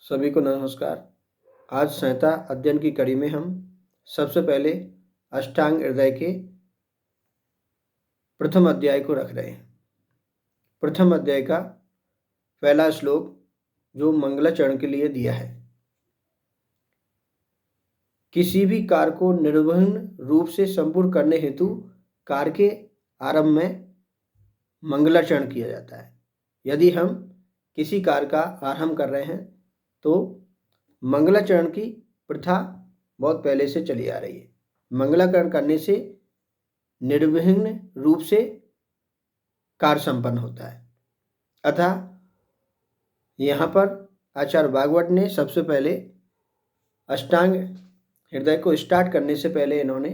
सभी को नमस्कार। आज संहिता अध्ययन की कड़ी में हम सबसे पहले अष्टांग हृदय के प्रथम अध्याय को रख रहे हैं। प्रथम अध्याय का पहला श्लोक जो मंगलाचरण के लिए दिया है। किसी भी कार्य को निर्विघ्न रूप से संपूर्ण करने हेतु कार्य के आरंभ में मंगलाचरण किया जाता है। यदि हम किसी कार्य का आरंभ कर रहे हैं तो मंगलाचरण की प्रथा बहुत पहले से चली आ रही है। मंगलाचरण करने से निर्विघ्न रूप से कार्य संपन्न होता है। अतः यहाँ पर आचार्य भागवत ने सबसे पहले अष्टांग हृदय को स्टार्ट करने से पहले इन्होंने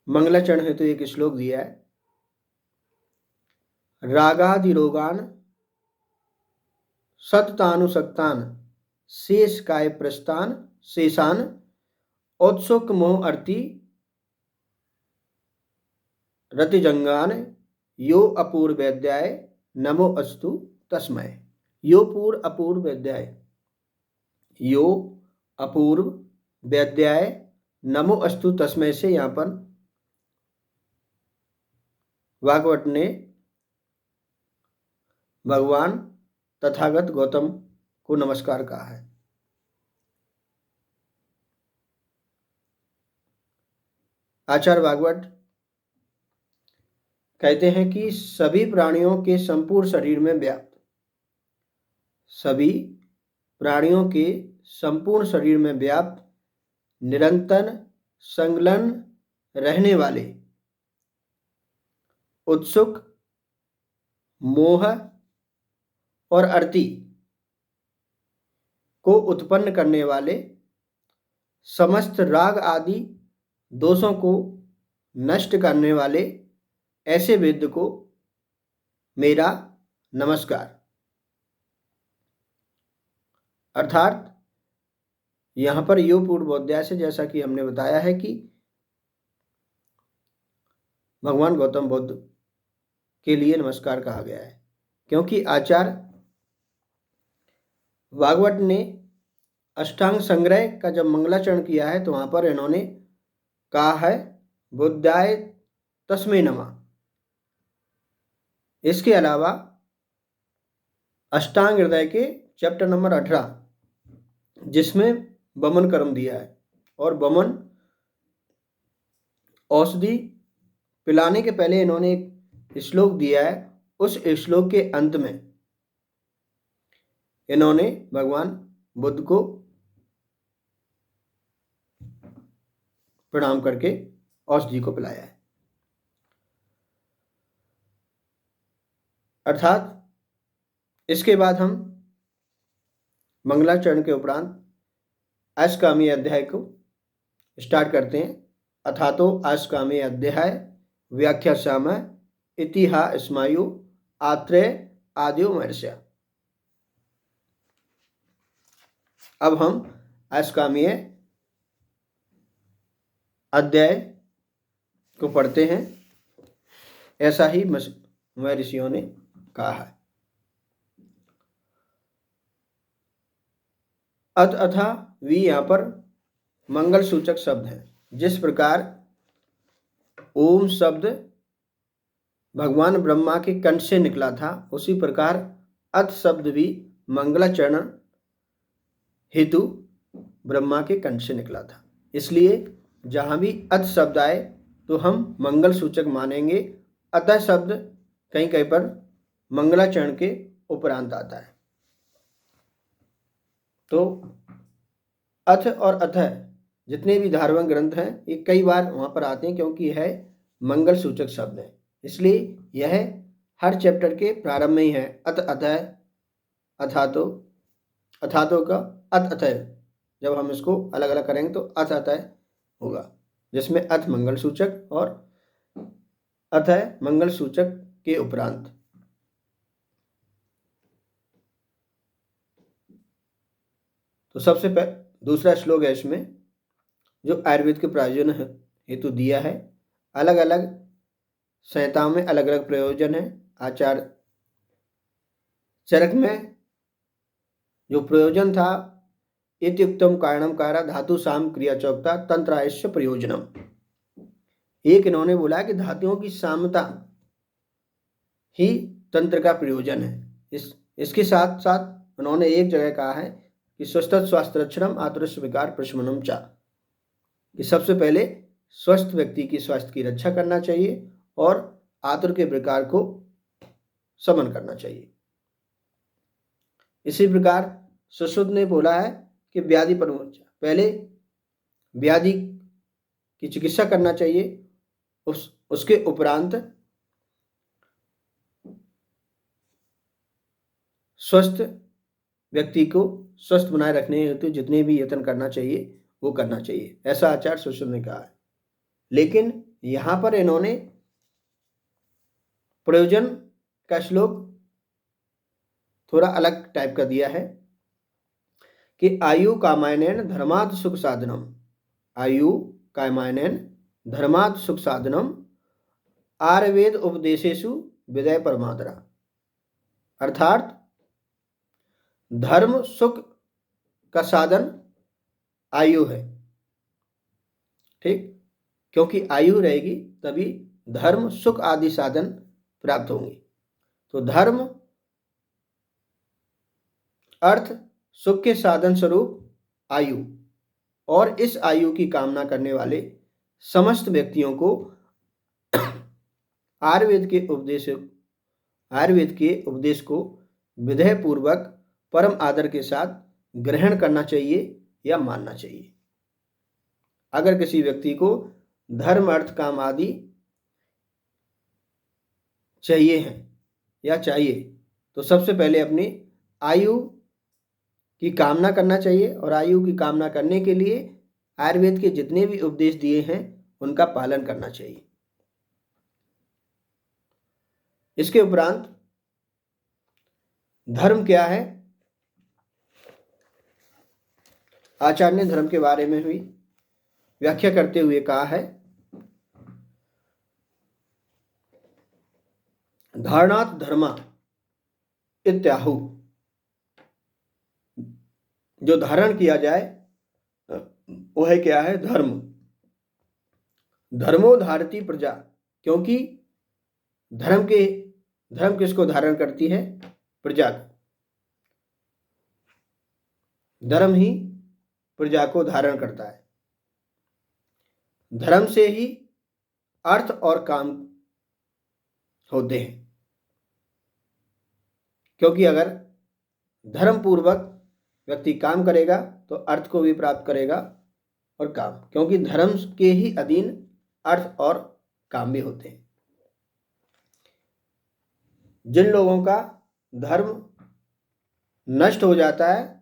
मंगलाचरण हेतु एक श्लोक दिया है। रागादिरोगान सततानुसक्तान शेष काय प्रस्थान शेषान औत्सुक मोह अर्ति रतिजंगान यो अपूर्व वैद्याय नमो अस्तु तस्मय। यो पूर्व अपूर्व वैद्याय, यो अपूर्व वैद्याय नमो अस्तु तस्मय से यहाँ पर भागवत ने भगवान तथागत गौतम को नमस्कार कहा है। आचार्य भागवत कहते हैं कि सभी प्राणियों के संपूर्ण शरीर में व्याप्त, सभी प्राणियों के संपूर्ण शरीर में व्याप्त निरंतर संलग्न रहने वाले उत्सुक मोह और अर्ति को उत्पन्न करने वाले समस्त राग आदि दोषों को नष्ट करने वाले ऐसे वेद को मेरा नमस्कार। अर्थात यहाँ पर यो पूर्वोध्याय से जैसा कि हमने बताया है कि भगवान गौतम बुद्ध के लिए नमस्कार कहा गया है, क्योंकि आचार्य भागवत ने अष्टांग संग्रह का जब मंगलाचरण किया है तो वहां पर इन्होंने कहा है बुद्धाय तस्मै नमः। इसके अलावा अष्टांग हृदय के चैप्टर नंबर 18 जिसमें वमन कर्म दिया है और वमन औषधि पिलाने के पहले इन्होंने एक श्लोक दिया है। उस श्लोक के अंत में इन्होंने भगवान बुद्ध को प्रणाम करके औषधि को पिलाया है। अर्थात इसके बाद हम मंगलाचरण के उपरांत अष्टकामी अध्याय को स्टार्ट करते हैं। अथातो अष्टकामी अध्याय व्याख्या साम इतिहा स्मायु आत्रेय आद्यो महर्षि। अब हम अष्टकामीय अध्याय को पढ़ते हैं, ऐसा ही महर्षियों ने कहा है। अथा वी यहाँ पर मंगल सूचक शब्द है। जिस प्रकार ओम शब्द भगवान ब्रह्मा के कंठ से निकला था, उसी प्रकार अथ शब्द भी मंगलाचरण हेतु ब्रह्मा के कंठ से निकला था। इसलिए जहां भी अथ शब्द आए तो हम मंगल सूचक मानेंगे। अतः शब्द कहीं कहीं पर मंगलाचरण के उपरांत आता है। तो अथ और अथः जितने भी धार्मिक ग्रंथ हैं ये कई बार वहां पर आते हैं, क्योंकि यह मंगल सूचक शब्द है। इसलिए यह हर चैप्टर के प्रारंभ में ही है। अथ अथः अथातो, अथातो का अथ अथः, जब हम इसको अलग अलग करेंगे तो अथ अथः होगा, जिसमें अथ मंगल सूचक और अथः मंगल सूचक के उपरांत। तो सबसे दूसरा श्लोक है इसमें जो आयुर्वेद के प्रयोजन हेतु दिया है। अलग अलग संहिताओं में अलग अलग प्रयोजन है। आचार्य चरक में जो प्रयोजन था, इत्युक्तम कारणम कारा धातु साम क्रिया चौकता तंत्रायस्य प्रयोजनम। एक इन्होंने बोला कि धातुओं की सामता ही तंत्र का प्रयोजन है। इसके साथ साथ उन्होंने एक जगह कहा है कि स्वस्थ स्वास्थ्य रक्षणम आतुरस्य विकार प्रशमनम चा, कि सबसे पहले स्वस्थ व्यक्ति की स्वास्थ्य की रक्षा करना चाहिए और आतुर के विकार को शमन करना चाहिए। इसी प्रकार सुश्रुत ने बोला है कि व्याधि पर पहले व्याधि की चिकित्सा करना चाहिए, उसके उपरांत स्वस्थ व्यक्ति को स्वस्थ बनाए रखने हेतु जितने भी यत्न करना चाहिए वो करना चाहिए, ऐसा आचार्य सुश्रुत ने कहा है। लेकिन यहाँ पर इन्होंने प्रयोजन का श्लोक थोड़ा अलग टाइप का दिया है कि आयु कामायनेन धर्मात् सुख साधनम, आयु कामायनेन धर्मात् सुख साधनम आयुर्वेद उपदेशेषु विदय परमादरा, अर्थात धर्म सुख का साधन आयु है। ठीक, क्योंकि आयु रहेगी तभी धर्म सुख आदि साधन प्राप्त होंगे। तो धर्म अर्थ सुख के साधन स्वरूप आयु, और इस आयु की कामना करने वाले समस्त व्यक्तियों को आयुर्वेद के उपदेश को विधेय पूर्वक परम आदर के साथ ग्रहण करना चाहिए या मानना चाहिए। अगर किसी व्यक्ति को धर्म अर्थ काम आदि चाहिए हैं या चाहिए तो सबसे पहले अपनी आयु की कामना करना चाहिए, और आयु की कामना करने के लिए आयुर्वेद के जितने भी उपदेश दिए हैं उनका पालन करना चाहिए। इसके उपरांत धर्म क्या है, आचार्य ने धर्म के बारे में हुई व्याख्या करते हुए कहा है, धारणात् धर्मा इत्याहु, जो धारण किया जाए वह क्या है, धर्म। धर्मो धारती प्रजा, क्योंकि धर्म किसको धारण करती है, प्रजा को। धर्म ही प्रजा को धारण करता है। धर्म से ही अर्थ और काम होते हैं, क्योंकि अगर धर्म पूर्वक व्यक्ति काम करेगा तो अर्थ को भी प्राप्त करेगा और काम, क्योंकि धर्म के ही अधीन अर्थ और काम भी होते हैं। जिन लोगों का धर्म नष्ट हो जाता है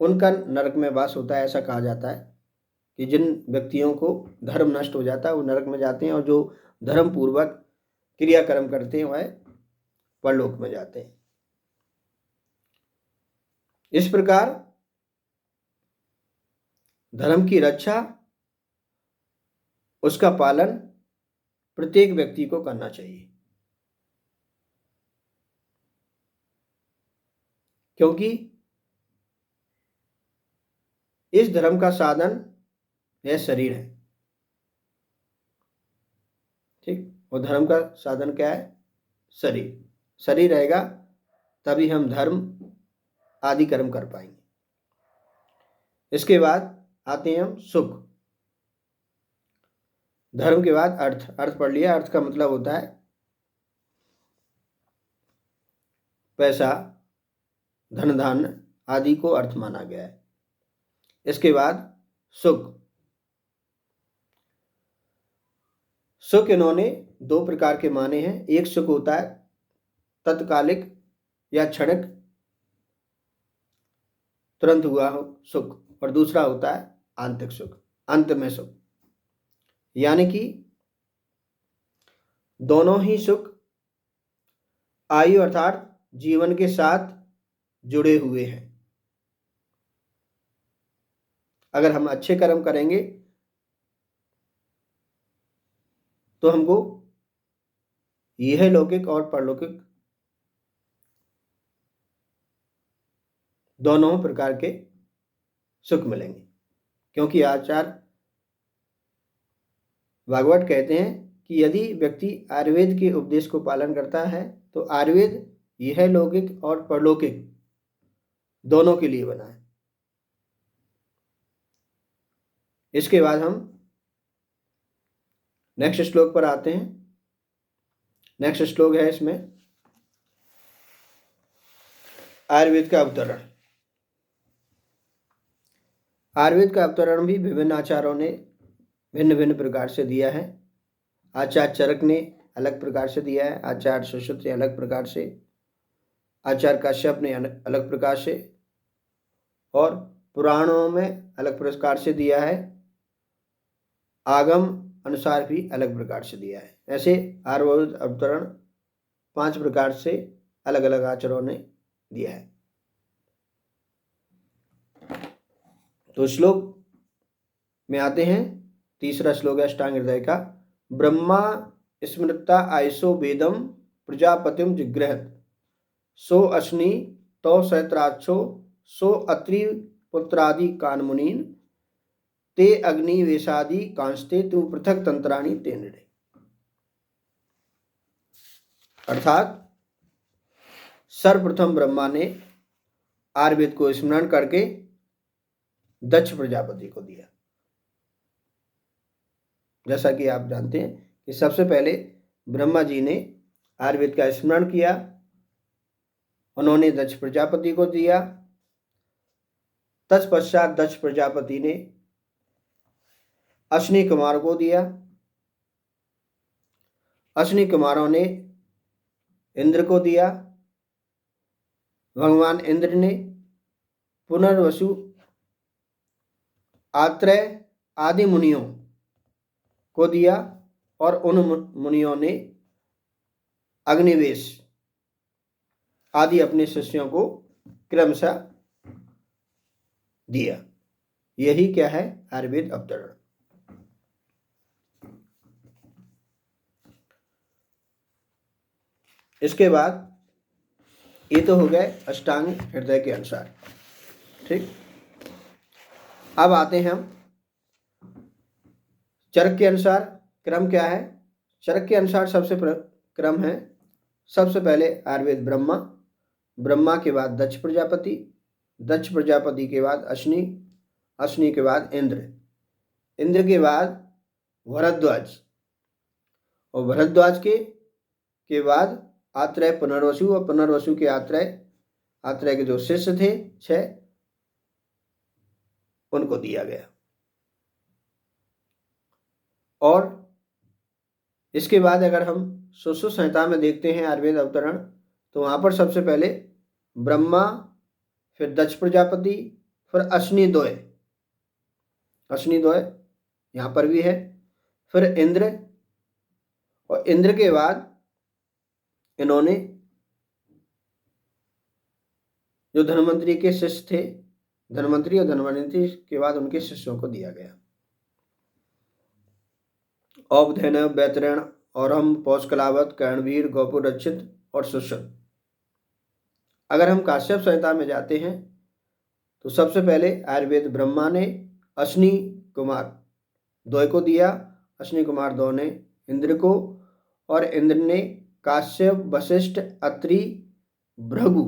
उनका नरक में वास होता है। ऐसा कहा जाता है कि जिन व्यक्तियों को धर्म नष्ट हो जाता है वो नरक में जाते हैं, और जो धर्म पूर्वक क्रियाकर्म करते हैं वह परलोक में जाते हैं। इस प्रकार धर्म की रक्षा, उसका पालन प्रत्येक व्यक्ति को करना चाहिए, क्योंकि इस धर्म का साधन यह शरीर है। ठीक, और धर्म का साधन क्या है, शरीर। शरीर रहेगा तभी हम धर्म आदि कर्म कर पाएंगे। इसके बाद आते हैं हम सुख। धर्म के बाद अर्थ। अर्थ पढ़ लिया। अर्थ का मतलब होता है पैसा, धन धान्य आदि को अर्थ माना गया है। इसके बाद सुख। सुख इन्होंने दो प्रकार के माने हैं। एक सुख होता है तत्कालिक या क्षणिक, तुरंत हुआ हो सुख, और दूसरा होता है आंतरिक सुख, अंत में सुख। यानी कि दोनों ही सुख आयु अर्थात जीवन के साथ जुड़े हुए हैं। अगर हम अच्छे कर्म करेंगे तो हमको यह लौकिक और परलौकिक दोनों प्रकार के सुख मिलेंगे। क्योंकि आचार्य भागवत कहते हैं कि यदि व्यक्ति आयुर्वेद के उपदेश को पालन करता है तो आयुर्वेद यह लौकिक और परलौकिक दोनों के लिए बना है। इसके बाद हम नेक्स्ट श्लोक पर आते हैं। नेक्स्ट श्लोक है इसमें आयुर्वेद का अवतरण। आयुर्वेद का अवतरण भी विभिन्न आचार्यों ने भिन्न भिन्न प्रकार से दिया है। आचार्य चरक ने अलग प्रकार से दिया है, आचार्य सुश्रुत ने अलग प्रकार से, आचार्य काश्यप ने अलग प्रकार से, और पुराणों में अलग प्रकार से दिया है, आगम अनुसार भी अलग प्रकार से दिया है। ऐसे आयुर्वेद अवतरण 5 प्रकार से अलग अलग आचार्यों ने दिया है। तो श्लोक में आते हैं। तीसरा श्लोक है अष्टांग हृदय का। ब्रह्मा स्मृता आयसो वेदम प्रजापतिम जिग्रहत सो अश्नि तो सहस्राक्षो सो अत्रि पुत्रादि कानमुनीन ते अग्नि वेशादि कांस्ते तु पृथक तंत्राणि ते नृणे। अर्थात सर्वप्रथम ब्रह्मा ने आयुर्वेद को स्मरण करके दक्ष प्रजापति को दिया। जैसा कि आप जानते हैं कि सबसे पहले ब्रह्मा जी ने आयुर्वेद का स्मरण किया, उन्होंने दक्ष प्रजापति को दिया। तत्पश्चात दक्ष प्रजापति ने अश्विनी कुमार को दिया। अश्विनी कुमारों ने इंद्र को दिया। भगवान इंद्र ने पुनर्वसु आत्रेय आदि मुनियों को दिया और उन मुनियों ने अग्निवेश आदि अपने शिष्यों को क्रमशः दिया। यही क्या है? आयुर्वेद अवतरण। इसके बाद ये तो हो गए अष्टांग हृदय के अनुसार, ठीक। अब आते हैं हम चरक के अनुसार। क्रम क्या है? चरक के अनुसार सबसे क्रम है, सबसे पहले आयुर्वेद ब्रह्मा, ब्रह्मा के बाद दक्ष प्रजापति, दक्ष प्रजापति के बाद अश्नि, अश्नि के बाद इंद्र, इंद्र के बाद भरद्वाज, और भरद्वाज के बाद आत्रेय पुनर्वसु, और पुनर्वसु के आत्रेय के जो शिष्य थे 6, उनको दिया गया। और इसके बाद अगर हम सुश्रुत संहिता में देखते हैं आयुर्वेद अवतरण, तो वहां पर सबसे पहले ब्रह्मा, फिर दक्ष प्रजापति, फिर अश्नि द्वय, अश्नि द्वय यहां पर भी है, फिर इंद्र, और इंद्र के बाद इन्होंने जो धन्वंतरी के शिष्य थे, धन्वंतरी और धन्वंतरी के बाद उनके शिष्यों को दिया गया। औपधैन, वैतरण, औरम, पौष्कलावत, कर्णवीर, गौपुर रक्षित और सुश्रुत। अगर हम काश्यप संहिता में जाते हैं तो सबसे पहले आयुर्वेद ब्रह्मा ने अश्नि कुमार द्वय को दिया, अश्नि कुमार द्वय ने इंद्र को, और इंद्र ने काश्यप, वशिष्ठ, अत्रि, भृगु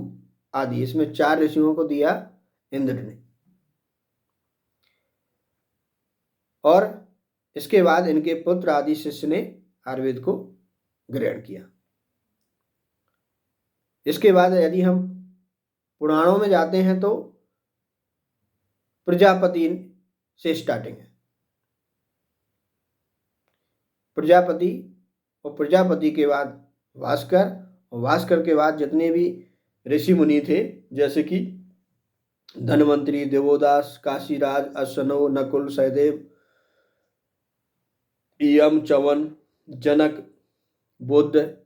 आदि, इसमें 4 ऋषियों को दिया इंद्र ने। और इसके बाद इनके पुत्र आदि शिष्य ने आयुर्वेद को ग्रहण किया। इसके बाद यदि हम पुराणों में जाते हैं तो प्रजापति से स्टार्टिंग है। प्रजापति, और प्रजापति के बाद भास्कर, और भास्कर के बाद जितने भी ऋषि मुनि थे, जैसे कि धन्वंतरी, देवोदास, काशीराज, अश्वनो, नकुल, सहदेव, इयम, चवन, जनक, बुद्ध,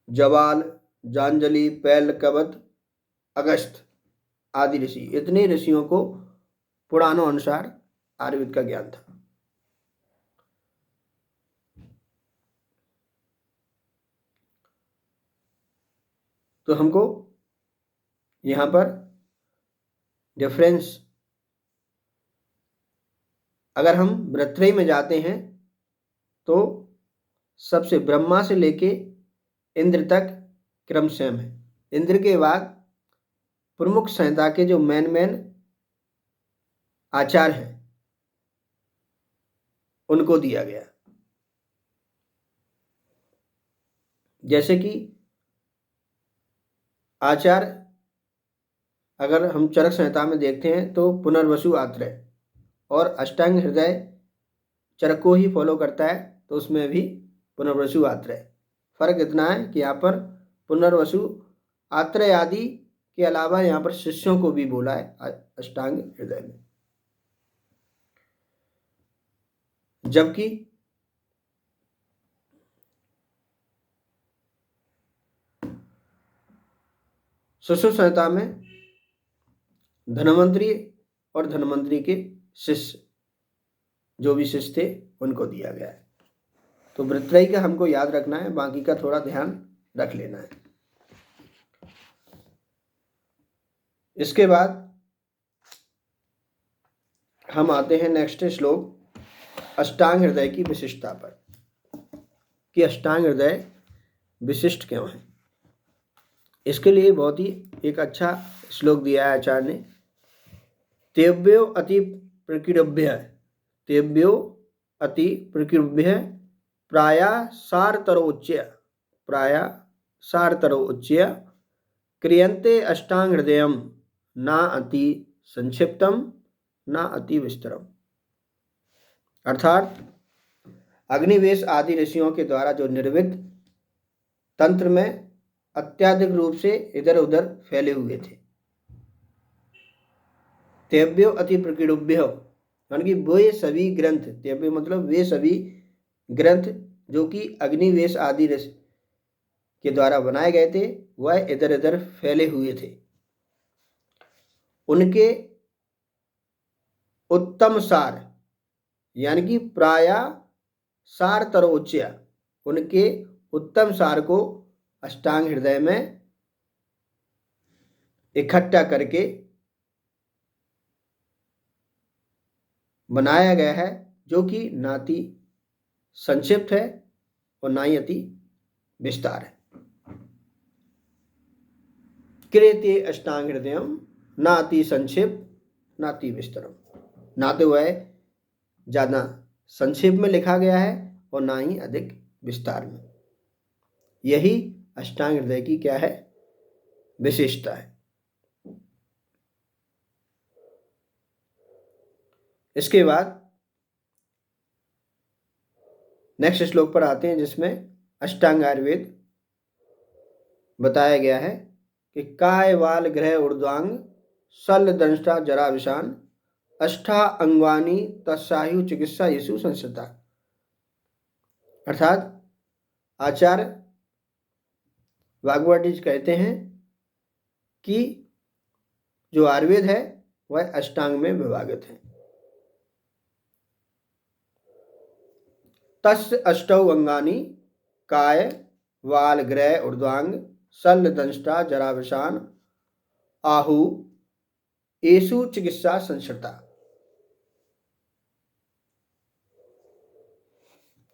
जवाल, जांजलि, पैल, कवत, अगस्त आदि ऋषि, इतने ऋषियों को पुराणों अनुसार आयुर्वेद का ज्ञान था। तो हमको यहाँ पर डिफरेंस, अगर हम वृत्रयी में जाते हैं तो सबसे ब्रह्मा से लेके इंद्र तक क्रम सेम है। इंद्र के बाद प्रमुख संहिता के जो मेन आचार हैं उनको दिया गया। जैसे कि आचार अगर हम चरक संहिता में देखते हैं तो पुनर्वसु आत्रेय और अष्टांग हृदय चरक को ही फॉलो करता है, तो उसमें भी पुनर्वसु आत्रेय। फर्क इतना है कि यहाँ पर पुनर्वसु आत्रेय आदि के अलावा यहाँ पर शिष्यों को भी बोला है अष्टांग हृदय में। जबकि सुश्रुत संहिता में धन्वंतरी और धन्वंतरी के शिष्य जो भी शिष्य थे उनको दिया गया है। तो वृत्रयी का हमको याद रखना है, बाकी का थोड़ा ध्यान रख लेना है। इसके बाद हम आते हैं नेक्स्ट श्लोक अष्टांग हृदय की विशिष्टता पर, कि अष्टांग हृदय विशिष्ट क्यों है। इसके लिए बहुत ही एक अच्छा श्लोक दिया है आचार्य ने। तेव्यो अति प्रकीर्भ्य, तेव्यो अति प्रकीर्भ्य प्राया सारतरोच्य, प्राया सारतरोच्य क्रियन्ते अष्टांग हृदयम ना अति संक्षिप्तम ना अति विस्तरम। अर्थात अग्निवेश आदि ऋषियों के द्वारा जो निर्मित तंत्र में अत्याधिक रूप से इधर उधर फैले हुए थे। तेव्यो अति प्रकीर्भ्य यानी कि वे सभी ग्रंथ, तेव्य मतलब वे सभी ग्रंथ जो कि अग्निवेश आदि के द्वारा बनाए गए थे वह इधर इधर फैले हुए थे। उनके उत्तम सार यानी कि प्राय सार तरोच्य, उनके उत्तम सार को अष्टांग हृदय में इकट्ठा करके बनाया गया है, जो कि नाति संक्षिप्त है और ना ही अति विस्तार है। क्रियते अष्टांग हृदयम नाति संक्षिप्त नाति विस्तरम, ना तो वह ज़्यादा संक्षेप में लिखा गया है और ना ही अधिक विस्तार में। यही अष्टांग हृदय की क्या है, विशेषता है। इसके बाद नेक्स्ट श्लोक पर आते हैं जिसमें अष्टांग आयुर्वेद बताया गया है कि काय वाल ग्रह ऊर्ध्वांग शल्य दंष्टा जरा विषान अष्टा अंगानी तत्सायु चिकित्सा यीशु संस्था। अर्थात आचार्य वाग्भट कहते हैं कि जो आयुर्वेद है वह अष्टांग में विभाजित है। तस्य अष्टौ अंगानि काय वाल ग्रह ऊर्ध्वांग शल्य दंष्टा जरा विषान आहु येषु चिकित्सा संस्कृता।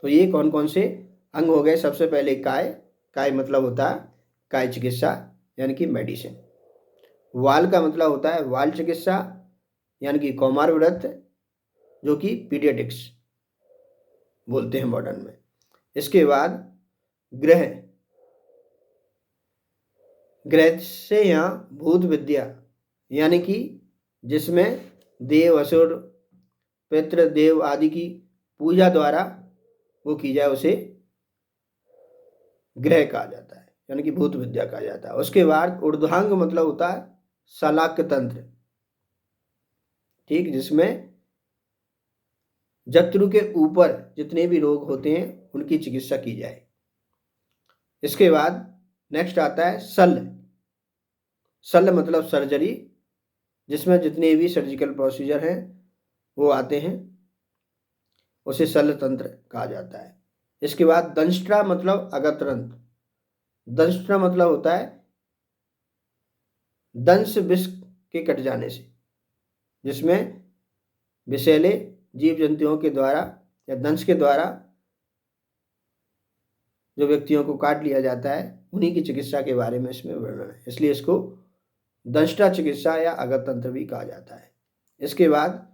तो ये कौन कौन से अंग हो गए। सबसे पहले काय, काय मतलब होता है काय चिकित्सा यानी कि मेडिसिन। वाल का मतलब होता है वाल चिकित्सा यानी कि कौमार व्रत, जो कि पीडियाट्रिक्स बोलते हैं मॉडर्न में। इसके बाद ग्रह, ग्रह से यहाँ भूत विद्या यानी कि जिसमें देव असुर पितृ देव आदि की पूजा द्वारा वो की जाए उसे ग्रह कहा जाता है यानी कि भूत विद्या कहा जाता है। उसके बाद ऊर्ध्वांग मतलब होता है शलाक्य तंत्र, ठीक, जिसमें जत्रु के ऊपर जितने भी रोग होते हैं उनकी चिकित्सा की जाए। इसके बाद नेक्स्ट आता है शल्य, शल्य मतलब सर्जरी, जिसमें जितने भी सर्जिकल प्रोसीजर हैं वो आते हैं, उसे शल्य तंत्र कहा जाता है। इसके बाद दंष्ट्रा मतलब अगतरंत्र, दंष्ट्रा मतलब होता है दंश विष के कट जाने से, जिसमें विषैले जीव जंतुओं के द्वारा या दंश के द्वारा जो व्यक्तियों को काट लिया जाता है उन्हीं की चिकित्सा के बारे में इसमें वर्णन है, इसलिए इसको दंष्टा चिकित्सा या अगतंत्र भी कहा जाता है। इसके बाद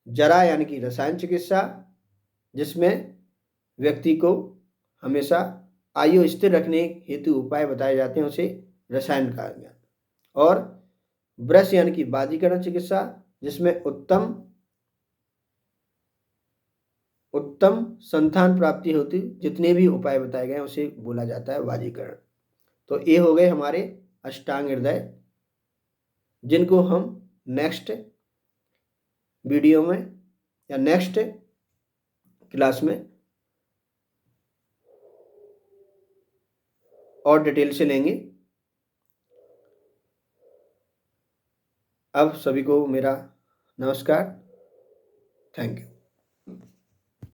जरा यानी कि रसायन चिकित्सा, जिसमें व्यक्ति को हमेशा आयु स्थिर रखने हेतु उपाय बताए जाते हैं, उसे रसायन कहा गया। और ब्रश यानी कि बाजीकरण चिकित्सा, जिसमें उत्तम संतान प्राप्ति होती जितने भी उपाय बताए गए उसे बोला जाता है बाजीकरण। तो ये हो गए हमारे अष्टांग हृदय, जिनको हम नेक्स्ट वीडियो में या नेक्स्ट क्लास में और डिटेल से लेंगे। अब सभी को मेरा नमस्कार। Thank you.